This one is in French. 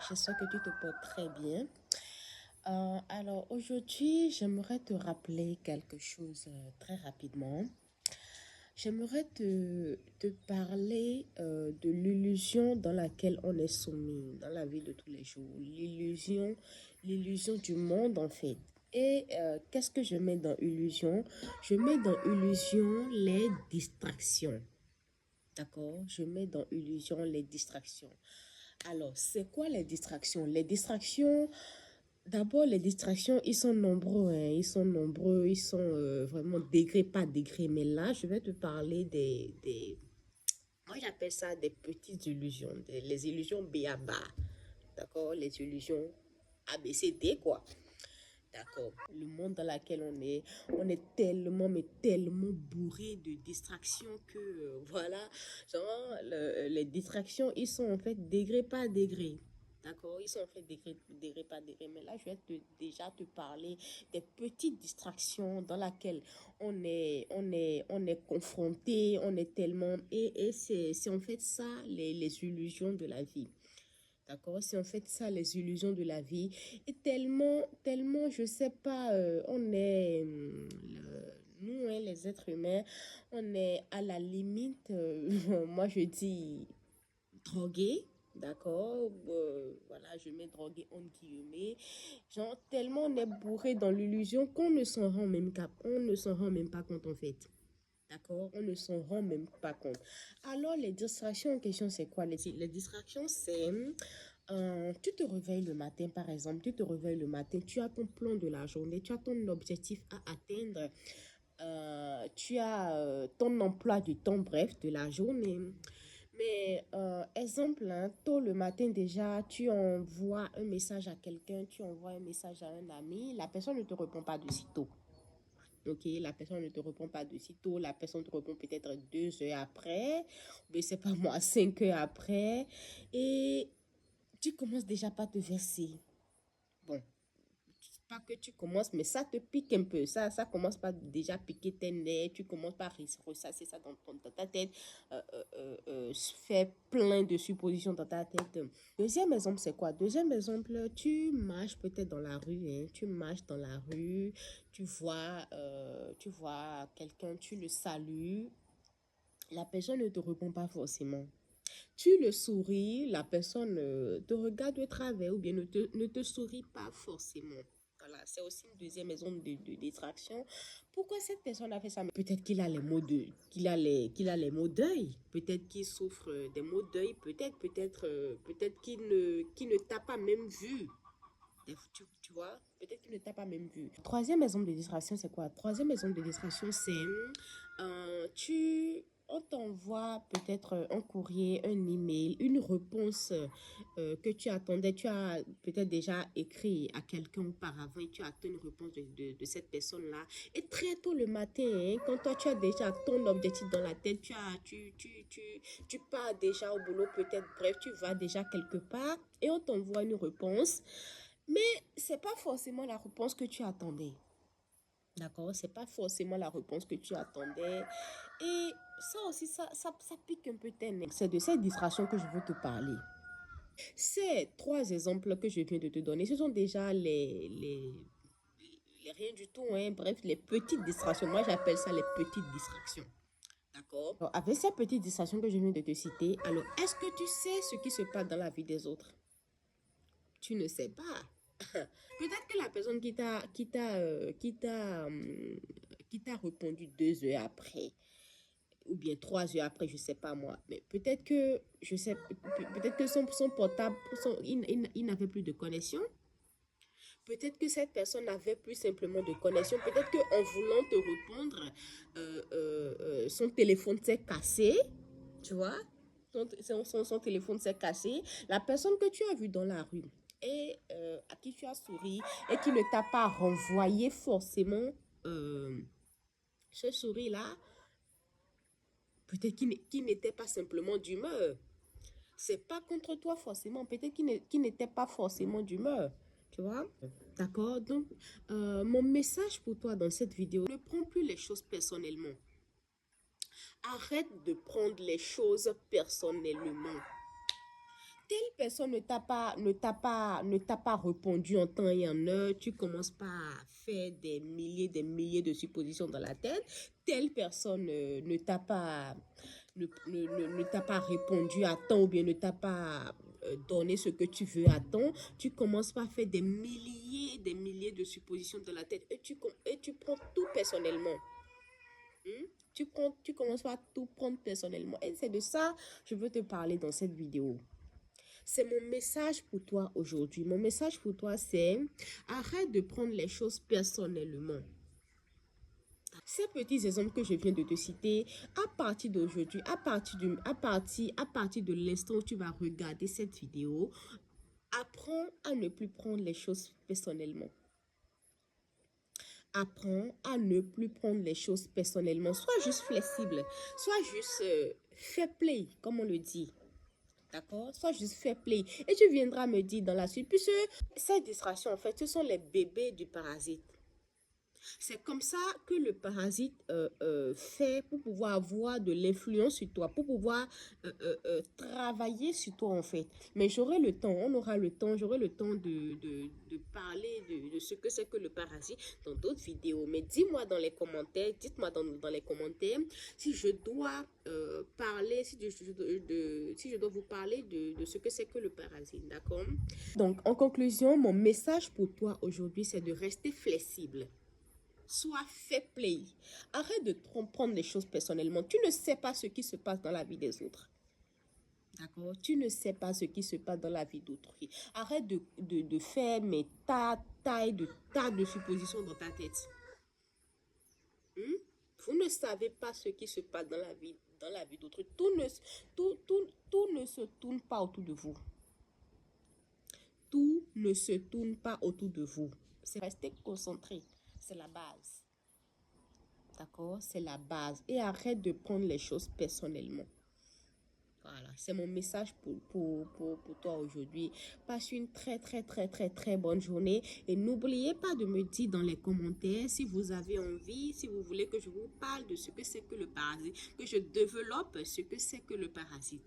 J'espère que tu te portes très bien. Alors aujourd'hui, j'aimerais te rappeler quelque chose très rapidement. J'aimerais te parler de l'illusion dans laquelle on est soumis dans la vie de tous les jours. L'illusion du monde en fait. Et qu'est-ce que je mets dans illusion? Je mets dans illusion les distractions. D'accord? Je mets dans illusion les distractions. Alors, c'est quoi les distractions? Les distractions, d'abord, les distractions, ils sont nombreux, hein. Ils sont nombreux, ils sont vraiment degré par degré. Mais là, je vais te parler moi j'appelle ça des petites illusions, les illusions B à bas. D'accord? Les illusions A, B, C, D, quoi. D'accord. Le monde dans lequel on est tellement, mais tellement bourré de distractions que, voilà, genre, les distractions, ils sont en fait degré par degré. D'accord, ils sont en fait degré par degré. Mais là, je vais déjà te parler des petites distractions dans lesquelles on est confronté, on est tellement... Et c'est en fait ça, les illusions de la vie. D'accord? C'est en fait ça, les illusions de la vie. Et tellement, je sais pas, nous, hein, les êtres humains, on est à la limite, moi je dis drogué. D'accord, voilà, je mets drogué en guillemets. Genre, tellement on est bourré dans l'illusion qu'on ne s'en rend même on ne s'en rend même pas compte en fait. D'accord, on ne s'en rend même pas compte. Alors, les distractions en question, c'est quoi? Les distractions, c'est tu te réveilles le matin, par exemple, tu te réveilles le matin, tu as ton plan de la journée, tu as ton objectif à atteindre, tu as ton emploi du temps, bref, de la journée. Mais, exemple, hein, tôt le matin déjà, tu envoies un message à quelqu'un, tu envoies un message à un ami, la personne ne te répond pas de sitôt. Ok, la personne ne te répond pas de sitôt, la personne te répond peut-être 2 heures après, mais c'est pas moi, 5 heures après, et tu commences déjà par te verser. Bon, pas que tu commences, mais ça te pique un peu. Ça commence par déjà piquer tes nerfs. Tu commences par ressasser ça dans ta tête. Faire plein de suppositions dans ta tête. Deuxième exemple, c'est quoi? Deuxième exemple, tu marches peut-être dans la rue. Hein, tu marches dans la rue. Tu vois quelqu'un, tu le salues. La personne ne te répond pas forcément. Tu le souris, la personne te regarde de travers ou bien ne te sourit pas forcément. Voilà, c'est aussi une deuxième raison de distraction. Pourquoi cette personne a fait ça? Peut-être qu'il a les maux qu'il a les maux d'œil. Peut-être qu'il souffre des maux d'œil. Peut-être qu'il ne t'a pas même vu. Tu vois, peut-être qu'il ne t'a pas même vu. Troisième exemple de distraction, c'est quoi? Troisième exemple de distraction, c'est on t'envoie peut-être un courrier, un email, une réponse que tu attendais. Tu as peut-être déjà écrit à quelqu'un auparavant et tu attends une réponse de cette personne-là. Et très tôt le matin, hein, quand toi tu as déjà ton objectif dans la tête, tu pars déjà au boulot peut-être, bref, tu vas déjà quelque part et on t'envoie une réponse. Mais c'est pas forcément la réponse que tu attendais. D'accord? C'est pas forcément la réponse que tu attendais. Et ça aussi, ça pique un peu tes nerfs. C'est de cette distraction que je veux te parler. Ces trois exemples que je viens de te donner, ce sont déjà les rien du tout, hein. Bref, les petites distractions. Moi, j'appelle ça les petites distractions. D'accord? Alors, avec ces petites distractions que je viens de te citer, alors, est-ce que tu sais ce qui se passe dans la vie des autres? Tu ne sais pas. Peut-être que la personne qui t'a répondu 2 heures après, ou bien 3 heures après, je sais pas moi, mais peut-être que, peut-être que son portable, il n'avait plus de connexion. Peut-être que cette personne n'avait plus simplement de connexion. Peut-être qu'en voulant te répondre, son téléphone s'est cassé, tu vois. Son téléphone s'est cassé. La personne que tu as vue dans la rue et à qui tu as souri et qui ne t'a pas renvoyé forcément ce sourire-là, peut-être qu'il n'était pas simplement d'humeur. C'est pas contre toi forcément. Peut-être qu'il n'était pas forcément d'humeur. Tu vois? D'accord? Donc, mon message pour toi dans cette vidéo, ne prends plus les choses personnellement. Arrête de prendre les choses personnellement. telle personne ne t'a pas répondu en temps et en heure, tu commences pas à faire des milliers de suppositions dans la tête. Telle personne ne t'a pas, ne t'a pas répondu à temps ou bien ne t'a pas donné ce que tu veux à temps. Tu commences pas à faire des milliers de suppositions dans la tête et tu prends tout personnellement. Hmm? Tu commences pas à tout prendre personnellement. Et c'est de ça que je veux te parler dans cette vidéo. C'est mon message pour toi aujourd'hui. Mon message pour toi, c'est arrête de prendre les choses personnellement. Ces petits exemples que je viens de te citer, à partir d'aujourd'hui, à partir de l'instant où tu vas regarder cette vidéo, apprends à ne plus prendre les choses personnellement. Apprends à ne plus prendre les choses personnellement. Sois juste flexible. Sois juste fair play, comme on le dit. D'accord? Sois juste fair play. Et tu viendras me dire dans la suite, puisque ces distractions, en fait, ce sont les bébés du parasite. C'est comme ça que le parasite fait pour pouvoir avoir de l'influence sur toi, pour pouvoir travailler sur toi en fait. Mais j'aurai le temps, on aura le temps, j'aurai le temps de parler de ce que c'est que le parasite dans d'autres vidéos. Mais dis-moi dans les commentaires, dites-moi dans les commentaires si je dois parler, si je dois vous parler de ce que c'est que le parasite, d'accord? Donc, en conclusion, mon message pour toi aujourd'hui, c'est de rester flexible. Sois fair play. Arrête de prendre les choses personnellement. Tu ne sais pas ce qui se passe dans la vie des autres. D'accord? Tu ne sais pas ce qui se passe dans la vie d'autrui. Arrête de faire tas de suppositions dans ta tête. Vous ne savez pas ce qui se passe dans la vie d'autrui. Tout ne se tourne pas autour de vous. Tout ne se tourne pas autour de vous. C'est rester concentré. C'est la base. D'accord? C'est la base. Et arrête de prendre les choses personnellement. Voilà, c'est mon message pour toi aujourd'hui. Passe une très bonne journée. Et n'oubliez pas de me dire dans les commentaires si vous avez envie, si vous voulez que je vous parle de ce que c'est que le parasite, que je développe ce que c'est que le parasite.